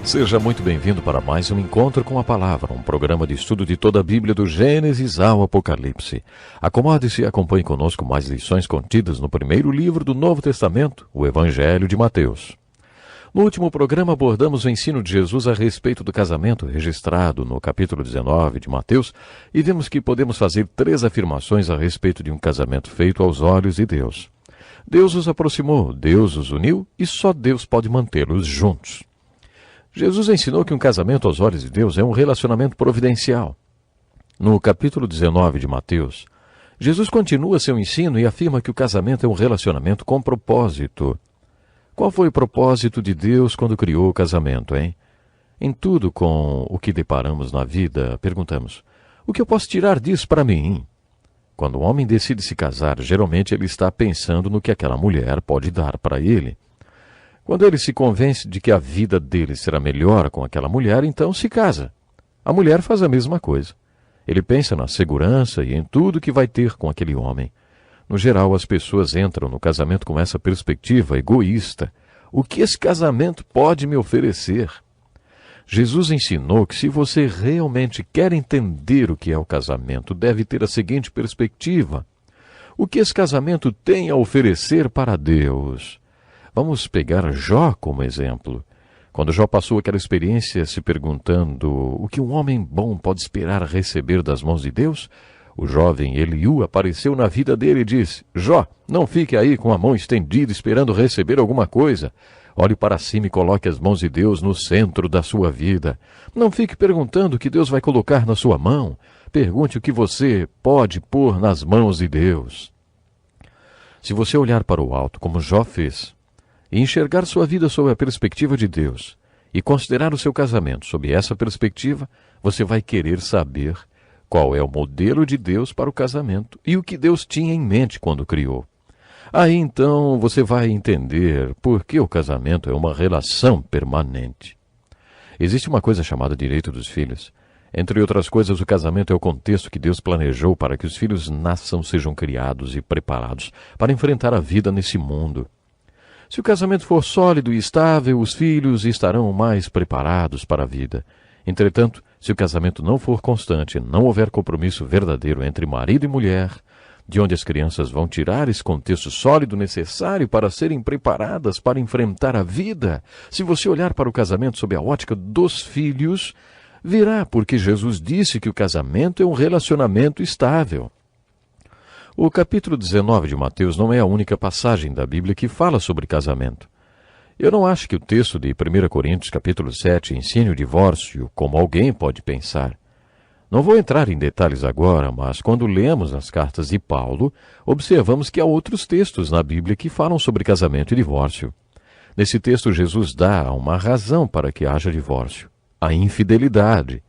Seja muito bem-vindo para mais um Encontro com a Palavra, um programa de estudo de toda a Bíblia do Gênesis ao Apocalipse. Acomode-se e acompanhe conosco mais lições contidas no primeiro livro do Novo Testamento, o Evangelho de Mateus. No último programa abordamos o ensino de Jesus a respeito do casamento registrado no capítulo 19 de Mateus e vimos que podemos fazer 3 afirmações a respeito de um casamento feito aos olhos de Deus. Deus os aproximou, Deus os uniu e só Deus pode mantê-los juntos. Jesus ensinou que um casamento aos olhos de Deus é um relacionamento providencial. No capítulo 19 de Mateus, Jesus continua seu ensino e afirma que o casamento é um relacionamento com propósito. Qual foi o propósito de Deus quando criou o casamento, hein? Em tudo com o que deparamos na vida, perguntamos, o que eu posso tirar disso para mim? Quando um homem decide se casar, geralmente ele está pensando no que aquela mulher pode dar para ele. Quando ele se convence de que a vida dele será melhor com aquela mulher, então se casa. A mulher faz a mesma coisa. Ele pensa na segurança e em tudo que vai ter com aquele homem. No geral, as pessoas entram no casamento com essa perspectiva egoísta. O que esse casamento pode me oferecer? Jesus ensinou que se você realmente quer entender o que é o casamento, deve ter a seguinte perspectiva. O que esse casamento tem a oferecer para Deus? Vamos pegar Jó como exemplo. Quando Jó passou aquela experiência se perguntando o que um homem bom pode esperar receber das mãos de Deus, o jovem Eliú apareceu na vida dele e disse, Jó, não fique aí com a mão estendida esperando receber alguma coisa. Olhe para cima e coloque as mãos de Deus no centro da sua vida. Não fique perguntando o que Deus vai colocar na sua mão. Pergunte o que você pode pôr nas mãos de Deus. Se você olhar para o alto, como Jó fez, e enxergar sua vida sob a perspectiva de Deus, e considerar o seu casamento sob essa perspectiva, você vai querer saber qual é o modelo de Deus para o casamento e o que Deus tinha em mente quando criou. Aí então você vai entender por que o casamento é uma relação permanente. Existe uma coisa chamada direito dos filhos. Entre outras coisas, o casamento é o contexto que Deus planejou para que os filhos nasçam, sejam criados e preparados para enfrentar a vida nesse mundo. Se o casamento for sólido e estável, os filhos estarão mais preparados para a vida. Entretanto, se o casamento não for constante, não houver compromisso verdadeiro entre marido e mulher, de onde as crianças vão tirar esse contexto sólido necessário para serem preparadas para enfrentar a vida? Se você olhar para o casamento sob a ótica dos filhos, verá porque Jesus disse que o casamento é um relacionamento estável. O capítulo 19 de Mateus não é a única passagem da Bíblia que fala sobre casamento. Eu não acho que o texto de 1 Coríntios capítulo 7 ensine o divórcio como alguém pode pensar. Não vou entrar em detalhes agora, mas quando lemos as cartas de Paulo, observamos que há outros textos na Bíblia que falam sobre casamento e divórcio. Nesse texto, Jesus dá uma razão para que haja divórcio: a infidelidade.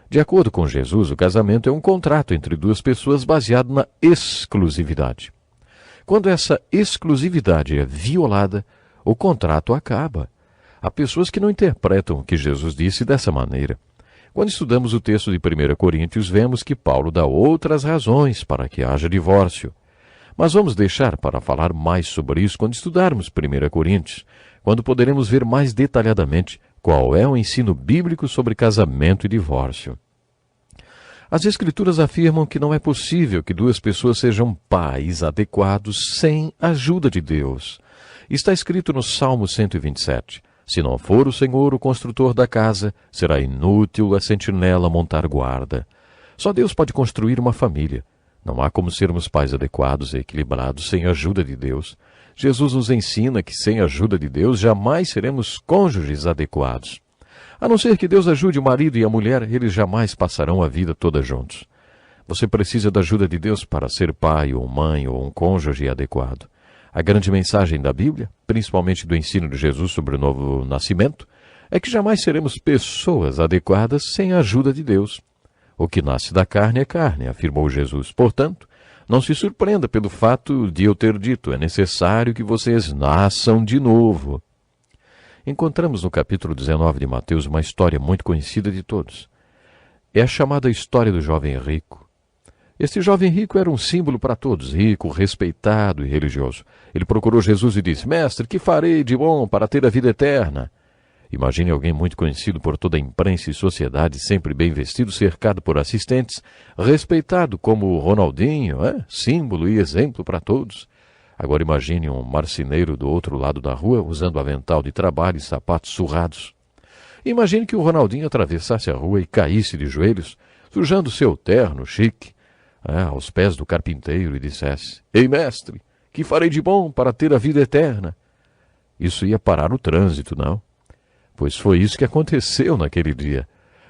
De acordo com Jesus, o casamento é um contrato entre duas pessoas baseado na exclusividade. Quando essa exclusividade é violada, o contrato acaba. Há pessoas que não interpretam o que Jesus disse dessa maneira. Quando estudamos o texto de 1 Coríntios, vemos que Paulo dá outras razões para que haja divórcio. Mas vamos deixar para falar mais sobre isso quando estudarmos 1 Coríntios, quando poderemos ver mais detalhadamente qual é o ensino bíblico sobre casamento e divórcio. As Escrituras afirmam que não é possível que duas pessoas sejam pais adequados sem a ajuda de Deus. Está escrito no Salmo 127, se não for o Senhor o construtor da casa, será inútil a sentinela montar guarda. Só Deus pode construir uma família. Não há como sermos pais adequados e equilibrados sem a ajuda de Deus. Jesus nos ensina que sem a ajuda de Deus jamais seremos cônjuges adequados. A não ser que Deus ajude o marido e a mulher, eles jamais passarão a vida toda juntos. Você precisa da ajuda de Deus para ser pai ou mãe ou um cônjuge adequado. A grande mensagem da Bíblia, principalmente do ensino de Jesus sobre o novo nascimento, é que jamais seremos pessoas adequadas sem a ajuda de Deus. O que nasce da carne é carne, afirmou Jesus. Portanto, não se surpreenda pelo fato de eu ter dito, é necessário que vocês nasçam de novo. Encontramos no capítulo 19 de Mateus uma história muito conhecida de todos. É a chamada história do jovem rico. Este jovem rico era um símbolo para todos, rico, respeitado e religioso. Ele procurou Jesus e disse, Mestre, que farei de bom para ter a vida eterna? Imagine alguém muito conhecido por toda a imprensa e sociedade, sempre bem vestido, cercado por assistentes, respeitado como Ronaldinho, símbolo e exemplo para todos. Agora imagine um marceneiro do outro lado da rua, usando avental de trabalho e sapatos surrados. Imagine que o Ronaldinho atravessasse a rua e caísse de joelhos, sujando seu terno chique, aos pés do carpinteiro, e dissesse: Ei, mestre, que farei de bom para ter a vida eterna? Isso ia parar o trânsito, não? Pois foi isso que aconteceu naquele dia.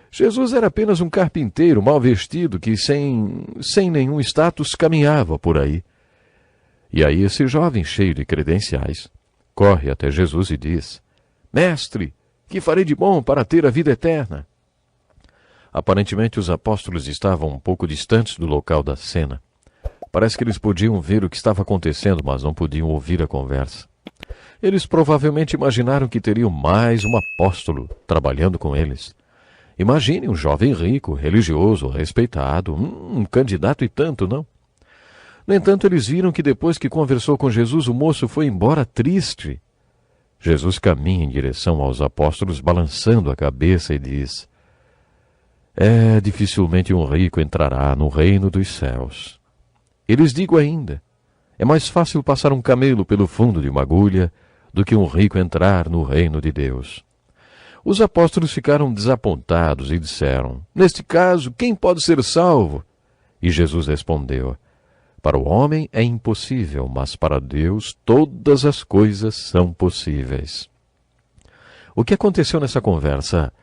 Jesus era apenas um carpinteiro mal vestido que, sem nenhum status, caminhava por aí. E aí esse jovem, cheio de credenciais, corre até Jesus e diz: Mestre, que farei de bom para ter a vida eterna? Aparentemente os apóstolos estavam um pouco distantes do local da cena. Parece que eles podiam ver o que estava acontecendo, mas não podiam ouvir a conversa. Eles provavelmente imaginaram que teriam mais um apóstolo trabalhando com eles. Imagine um jovem rico, religioso, respeitado, um candidato e tanto, não? No entanto, eles viram que depois que conversou com Jesus, o moço foi embora triste. Jesus caminha em direção aos apóstolos, balançando a cabeça, e diz: dificilmente um rico entrará no reino dos céus. E lhes digo ainda, é mais fácil passar um camelo pelo fundo de uma agulha do que um rico entrar no reino de Deus. Os apóstolos ficaram desapontados e disseram: Neste caso, quem pode ser salvo? E Jesus respondeu: Para o homem é impossível, mas para Deus todas as coisas são possíveis. O que aconteceu nessa conversa?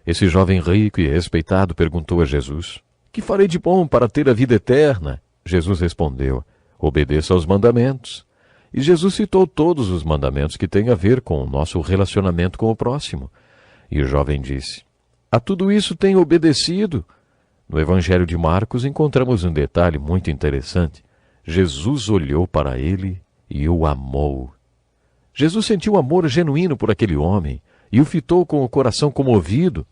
Esse jovem rico e respeitado perguntou a Jesus: Que farei de bom para ter a vida eterna? Jesus respondeu: Obedeça aos mandamentos. E Jesus citou todos os mandamentos que têm a ver com o nosso relacionamento com o próximo. E o jovem disse: A tudo isso tenho obedecido. No Evangelho de Marcos encontramos um detalhe muito interessante. Jesus olhou para ele e o amou. Jesus sentiu amor genuíno por aquele homem e o fitou com o coração comovido.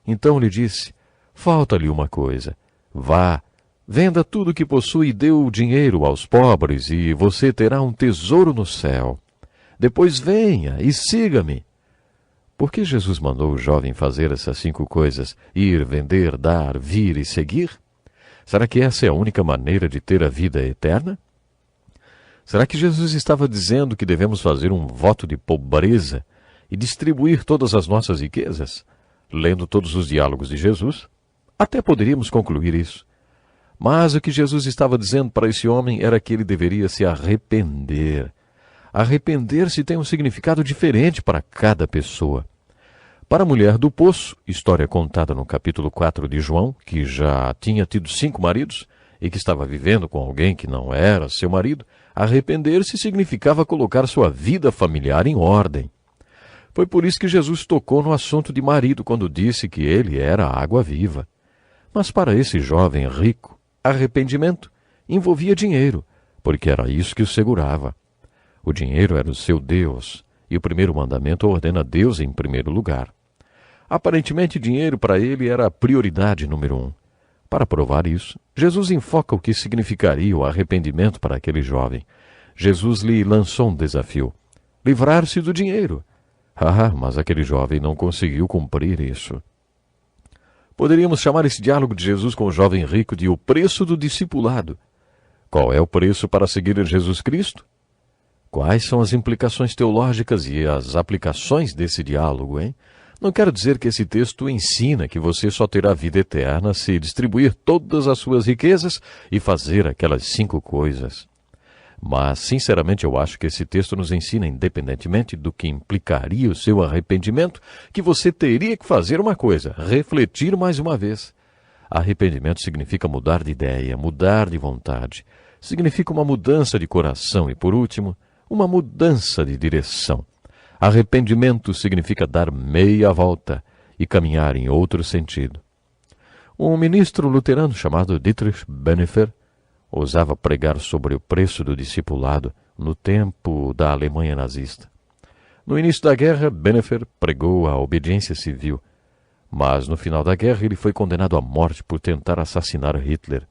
Então lhe disse: Falta-lhe uma coisa. Vá, venda tudo o que possui e dê o dinheiro aos pobres, e você terá um tesouro no céu. Depois venha e siga-me. Por que Jesus mandou o jovem fazer essas 5 coisas? Ir, vender, dar, vir e seguir? Será que essa é a única maneira de ter a vida eterna? Será que Jesus estava dizendo que devemos fazer um voto de pobreza e distribuir todas as nossas riquezas? Lendo todos os diálogos de Jesus, até poderíamos concluir isso. Mas o que Jesus estava dizendo para esse homem era que ele deveria se arrepender. Arrepender-se tem um significado diferente para cada pessoa. Para a mulher do poço, história contada no capítulo 4 de João, que já tinha tido 5 maridos e que estava vivendo com alguém que não era seu marido, arrepender-se significava colocar sua vida familiar em ordem. Foi por isso que Jesus tocou no assunto de marido quando disse que ele era a água viva. Mas para esse jovem rico, arrependimento envolvia dinheiro, porque era isso que o segurava. O dinheiro era o seu Deus, e o primeiro mandamento ordena Deus em primeiro lugar. Aparentemente, dinheiro para ele era a prioridade número 1. Para provar isso, Jesus enfoca o que significaria o arrependimento para aquele jovem. Jesus lhe lançou um desafio: livrar-se do dinheiro. Mas aquele jovem não conseguiu cumprir isso. Poderíamos chamar esse diálogo de Jesus com o jovem rico de o preço do discipulado. Qual é o preço para seguir a Jesus Cristo? Quais são as implicações teológicas e as aplicações desse diálogo, hein? Não quero dizer que esse texto ensina que você só terá vida eterna se distribuir todas as suas riquezas e fazer aquelas 5 coisas. Mas, sinceramente, eu acho que esse texto nos ensina, independentemente do que implicaria o seu arrependimento, que você teria que fazer uma coisa: refletir mais uma vez. Arrependimento significa mudar de ideia, mudar de vontade. Significa uma mudança de coração e, por último, uma mudança de direção. Arrependimento significa dar meia volta e caminhar em outro sentido. Um ministro luterano chamado Dietrich Bonhoeffer ousava pregar sobre o preço do discipulado no tempo da Alemanha nazista. No início da guerra, Bonhoeffer pregou a obediência civil, mas no final da guerra ele foi condenado à morte por tentar assassinar Hitler.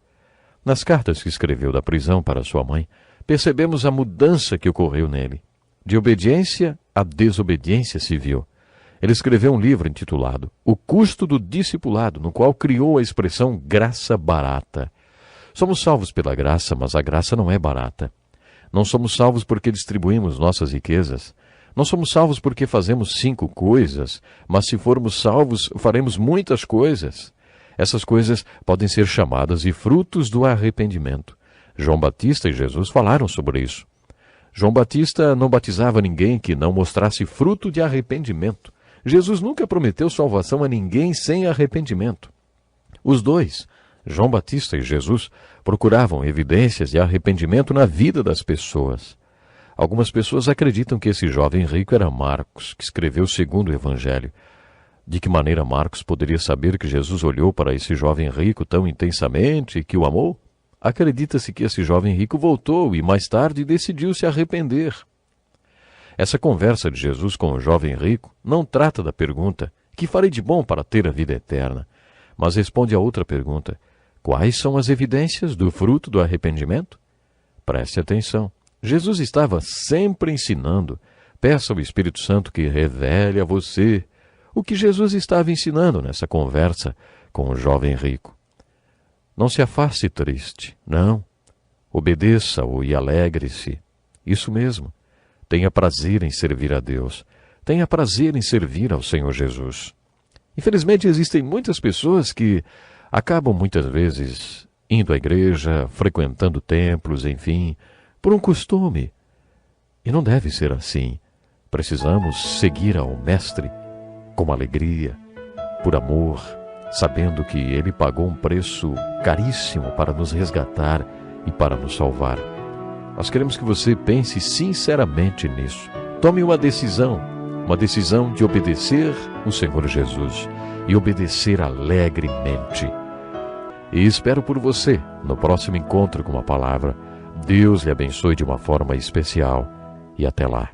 Nas cartas que escreveu da prisão para sua mãe, percebemos a mudança que ocorreu nele, de obediência à desobediência civil. Ele escreveu um livro intitulado O Custo do Discipulado, no qual criou a expressão graça barata. Somos salvos pela graça, mas a graça não é barata. Não somos salvos porque distribuímos nossas riquezas. Não somos salvos porque fazemos 5 coisas, mas se formos salvos, faremos muitas coisas. Essas coisas podem ser chamadas de frutos do arrependimento. João Batista e Jesus falaram sobre isso. João Batista não batizava ninguém que não mostrasse fruto de arrependimento. Jesus nunca prometeu salvação a ninguém sem arrependimento. Os dois, João Batista e Jesus, procuravam evidências de arrependimento na vida das pessoas. Algumas pessoas acreditam que esse jovem rico era Marcos, que escreveu o 2º Evangelho. De que maneira Marcos poderia saber que Jesus olhou para esse jovem rico tão intensamente e que o amou? Acredita-se que esse jovem rico voltou e mais tarde decidiu se arrepender. Essa conversa de Jesus com o jovem rico não trata da pergunta: que farei de bom para ter a vida eterna? Mas responde a outra pergunta: quais são as evidências do fruto do arrependimento? Preste atenção. Jesus estava sempre ensinando. Peça ao Espírito Santo que revele a você o que Jesus estava ensinando nessa conversa com o jovem rico. Não se afaste triste, não. Obedeça-o e alegre-se. Isso mesmo. Tenha prazer em servir a Deus. Tenha prazer em servir ao Senhor Jesus. Infelizmente, existem muitas pessoas que acabam muitas vezes indo à igreja, frequentando templos, enfim, por um costume. E não deve ser assim. Precisamos seguir ao Mestre com alegria, por amor, sabendo que Ele pagou um preço caríssimo para nos resgatar e para nos salvar. Nós queremos que você pense sinceramente nisso. Tome uma decisão de obedecer o Senhor Jesus e obedecer alegremente. E espero por você no próximo encontro com a palavra. Deus lhe abençoe de uma forma especial e até lá.